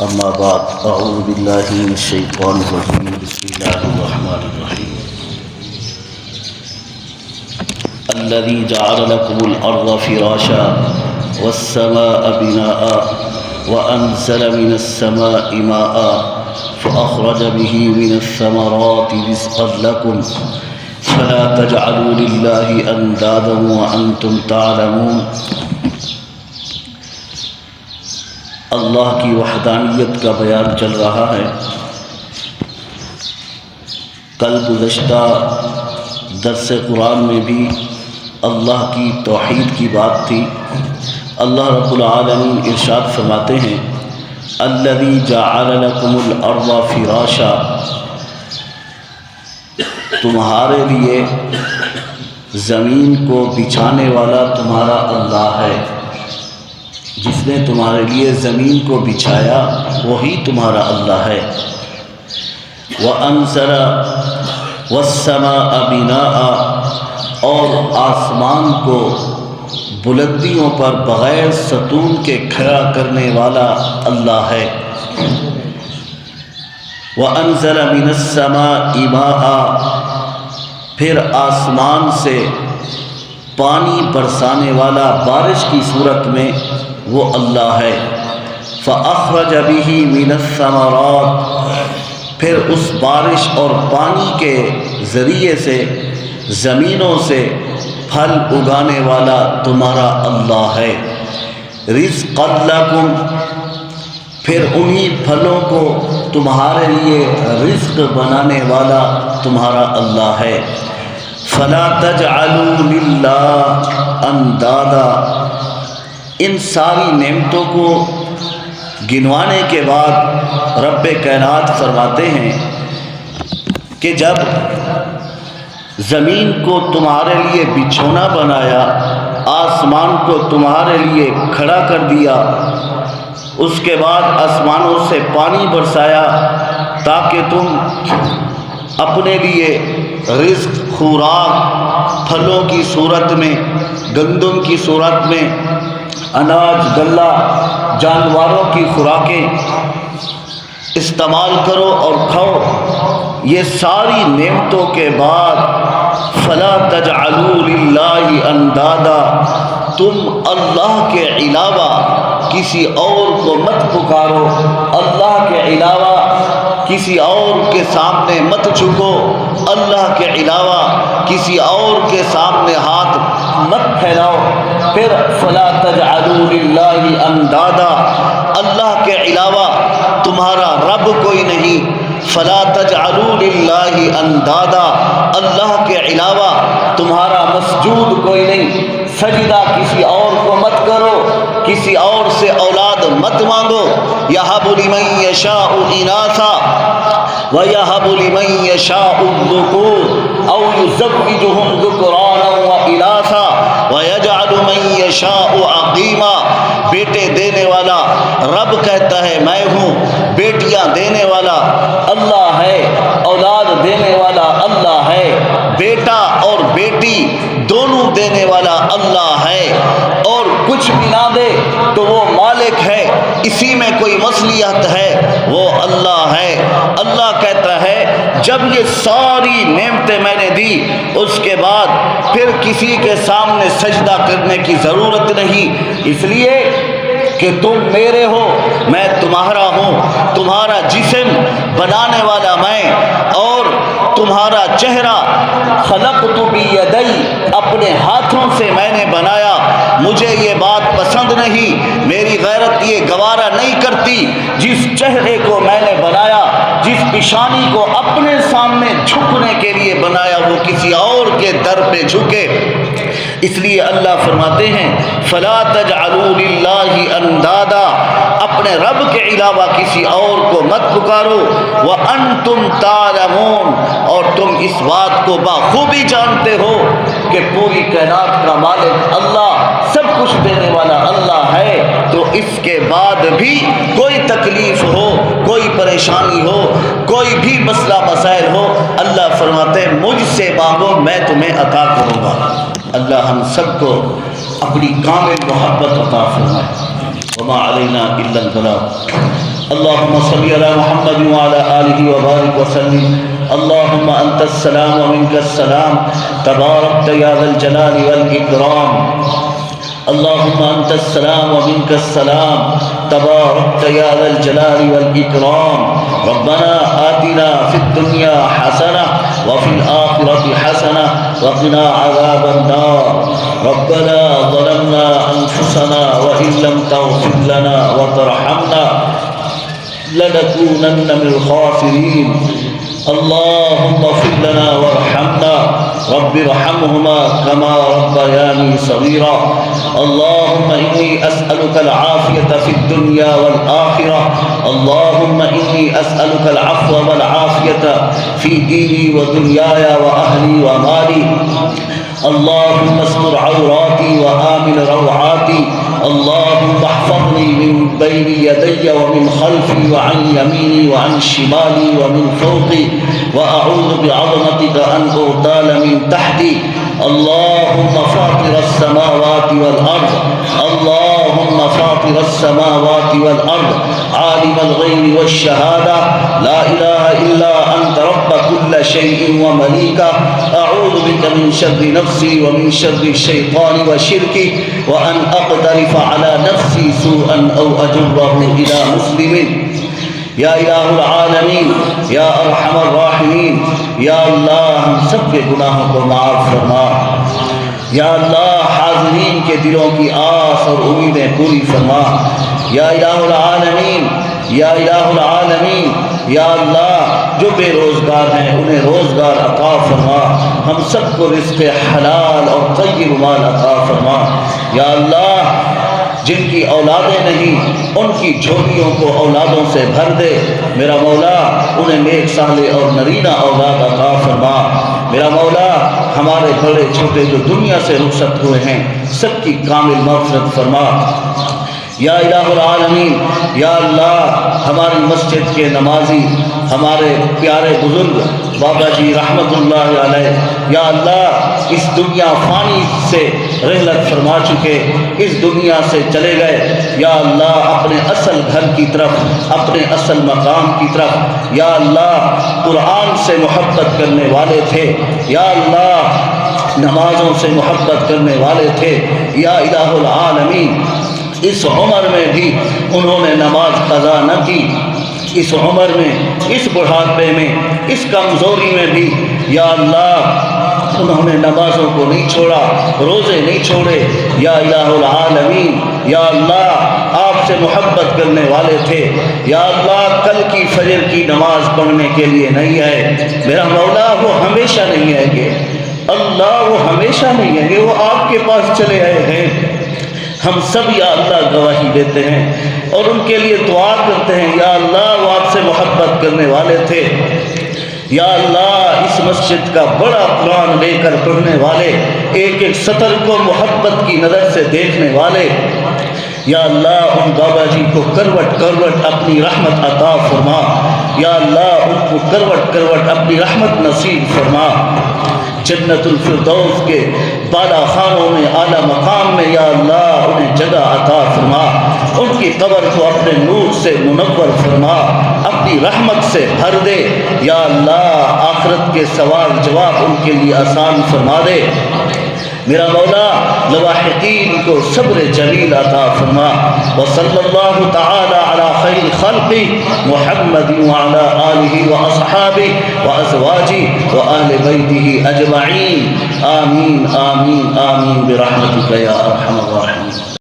اما بعد اعوذ باللہ من الشیطان الرجیم بسم اللہ الرحمن الرحیم الذي جعل لكم الارض فراشا والسماء بناء وانزل من السماء ماء فاخرج به من الثمرات رزقا لكم فلا تجعلوا لله اندادا وانتم تعلمون۔ اللہ کی وحدانیت کا بیان چل رہا ہے۔ کل گزشتہ درس قرآن میں بھی اللہ کی توحید کی بات تھی۔ اللہ رب العالمین ارشاد فرماتے ہیں الذی جعل لکم الارض فراشا، تمہارے لیے زمین کو بچھانے والا تمہارا اللہ ہے۔ جس نے تمہارے لیے زمین کو بچھایا وہی تمہارا اللہ ہے۔ وَأَنزَلَ وَالسَّمَاءَ بِنَاءً، اور آسمان کو بلندیوں پر بغیر ستون کے کھڑا کرنے والا اللہ ہے۔ وَأَنزَلَ مِنَ السَّمَاءِ مَاءً، پھر آسمان سے پانی برسانے والا بارش کی صورت میں وہ اللہ ہے۔ فَأَخْرَجَ بِهِ مِنَ الثَّمَرَاتِ، پھر اس بارش اور پانی کے ذریعے سے زمینوں سے پھل اگانے والا تمہارا اللہ ہے۔ رِزْقًا لَكُمْ، پھر انہی پھلوں کو تمہارے لیے رزق بنانے والا تمہارا اللہ ہے۔ فَلَا تَجْعَلُوا لِلَّهِ أَنْدَادًا، ان ساری نعمتوں کو گنوانے کے بعد رب کائنات فرماتے ہیں کہ جب زمین کو تمہارے لیے بچھونا بنایا، آسمان کو تمہارے لیے کھڑا کر دیا، اس کے بعد آسمانوں سے پانی برسایا تاکہ تم اپنے لیے رزق، خوراک، پھلوں کی صورت میں، گندم کی صورت میں، اناج، غلہ، جانوروں کی خوراکیں استعمال کرو اور کھاؤ، یہ ساری نعمتوں کے بعد فلا تجعلوا للہ اندادا، تم اللہ کے علاوہ کسی اور کو مت پکارو، اللہ کے علاوہ کسی اور کے سامنے مت جھکو، اللہ کے علاوہ کسی اور کے سامنے ہاتھ مت پھیلاؤ۔ پھر فلا تجعلوا للہ اندادا، اللہ کے علاوہ تمہارا رب کوئی نہیں۔ فلا تجعلوا للہ اندادا، اللہ کے علاوہ تمہارا مسجود کوئی نہیں۔ سجدہ کسی اور کو مت کرو، کسی اور سے اولاد مت مانگو۔ یہب لمن یشاء اناثا ویہب لمن یشاء الذکور او یزوجہم ذکرانا واناثا ویجعل من یشاء عقیما، بیٹے دینے والا رب کہتا ہے میں ہوں، بیٹیاں دینے والا اللہ ہے، اولاد دینے والا اللہ ہے، بیٹا اور بیٹی دونوں دینے والا اللہ ہے، اور کچھ بھی نہ دے تو وہ مالک ہے، اسی میں کوئی مصلحت ہے، وہ اللہ ہے۔ اللہ کہتا ہے جب یہ ساری نعمتیں میں نے دی، اس کے بعد پھر کسی کے سامنے سجدہ کرنے کی ضرورت نہیں، اس لیے کہ تم میرے ہو، میں تمہارا ہوں، تمہارا جسم بنانے والا میں، اور تمہارا چہرہ خلقت بیدی، اپنے ہاتھوں سے میں نے بنایا۔ مجھے یہ بات پسند نہیں، میری غیرت یہ گوارا نہیں کرتی، جس چہرے کو میں نے بنایا، جس پیشانی کو اپنے سامنے جھکنے کے لیے بنایا، وہ کسی اور کے در پہ جھکے۔ اس لیے اللہ فرماتے ہیں فلا تجعلوا للہ اندادا، اپنے رب کے علاوہ کسی اور کو مت پکارو۔ وانتم تعلمون، اور تم اس بات کو بخوبی جانتے ہو کہ پوری کائنات کا مالک اللہ، سب کچھ دینے والا اللہ ہے، تو اس کے بعد بھی کوئی تکلیف ہو، کوئی پریشانی ہو، کوئی بھی مسئلہ مسائل ہو، اللہ فرماتے ہیں مجھ سے مانگو میں تمہیں عطا کروں گا۔ اللہ ہم سب کو اپنی کامل محبت عطا فرمائے۔ وما علینا الا البلاغ۔ اللهم صل على محمد وعلى آله وبارك وسلم. اللهم أنت السلام ومنك السلام تباركت يا ذا الجلال والإكرام. اللهم أنت السلام ومنك السلام تباركت يا ذا الجلال والإكرام. ربنا آتنا في الدنيا حسنة وفي الآخرة حسنة وقنا عذاب النار. ربنا ظلمنا أنفسنا وإن لم تغفر لنا وترحمنا لنكونن من الخاسرين. اللهم اغفر لنا وارحمنا رب ارحمهما كما ربياني صغيرا. اللهم إني أسألك العافية في الدنيا والآخرة. اللهم إني أسألك العفو والعافية في ديني ودنياي وأهلي ومالي. اللهم استر عوراتي وآمن روعاتي. اللهم احفظني من بين يدي ومن خلفي وعن يميني وعن شمالي ومن فوقي وأعوذ بعظمتك أن أغتال من تحتي. اللهم فاطر السماوات والأرض. اللهم فاطر السماوات والأرض عالم الغيب والشهادة لا إله إلا أنت رب كل شيء ومليكه. أعوذ بك من شر نفسي ومن شر الشيطان وشركه وأن أقترف على نفسي سوءا أو أجره إلى مسلم. یا الہ العالمین یا ارحم الراحمین، یا اللہ ہم سب کے گناہوں کو معاف فرما. یا اللہ حاضرین کے دلوں کی آس اور امیدیں پوری فرما. یا الہ العالمین یا الہ العالمین، یا اللہ جو بے روزگار ہیں انہیں روزگار عطا فرما. ہم سب کو رزق حلال اور طیب مال عطا فرما. یا اللہ جن کی اولادیں نہیں ان کی جھولیوں کو اولادوں سے بھر دے. میرا مولا انہیں نیک صالح اور نرینہ اولاد عطا فرما. میرا مولا ہمارے بڑے چھوٹے جو دنیا سے رخصت ہوئے ہیں سب کی کامل مغفرت فرما. یا الہ العالمین، یا اللہ ہماری مسجد کے نمازی ہمارے پیارے بزرگ بابا جی رحمت اللہ علیہ، یا اللہ اس دنیا فانی سے رحلت فرما چکے، اس دنیا سے چلے گئے. یا اللہ اپنے اصل گھر کی طرف، اپنے اصل مقام کی طرف، یا اللہ قرآن سے محبت کرنے والے تھے. یا اللہ نمازوں سے محبت کرنے والے تھے. یا الہ العالمین اس عمر میں بھی انہوں نے نماز قضا نہ کی. اس عمر میں، اس بڑھاپے میں، اس کمزوری میں بھی یا اللہ انہوں نے نمازوں کو نہیں چھوڑا، روزے نہیں چھوڑے. یا الہ العالمین، یا اللہ آپ سے محبت کرنے والے تھے. یا اللہ کل کی فجر کی نماز پڑھنے کے لیے نہیں آئے. میرا مولا وہ ہمیشہ نہیں آئیں گے. اللہ وہ ہمیشہ نہیں آئیں گے، وہ آپ کے پاس چلے آئے ہیں. ہم سب یا اللہ گواہی دیتے ہیں اور ان کے لیے دعا کرتے ہیں. یا اللہ وہ آپ سے محبت کرنے والے تھے. یا اللہ اس مسجد کا بڑا قرآن لے کر پڑھنے والے، ایک ایک سطر کو محبت کی نظر سے دیکھنے والے. یا اللہ ان بابا جی کو کروٹ کروٹ اپنی رحمت عطا فرما. یا اللہ ان کو کروٹ کروٹ اپنی رحمت نصیب فرما. جنت الفردوس کے بالا خانوں میں، اعلیٰ مقام میں یا اللہ انہیں جگہ عطا فرما. ان کی قبر کو اپنے نور سے منور فرما، اپنی رحمت سے بھر دے. یا اللہ آخرت کے سوال جواب ان کے لیے آسان فرما دے. میرا مولا لواحقین کو صبر جلیل عطا فرما. وصلی اللہ تعالی علی خیر خلقی محمد وعلی آلہ واصحابہ وازواجہ وآل بیتہ اجمعین. آمین آمین آمین برحمتک یا ارحم الراحمین.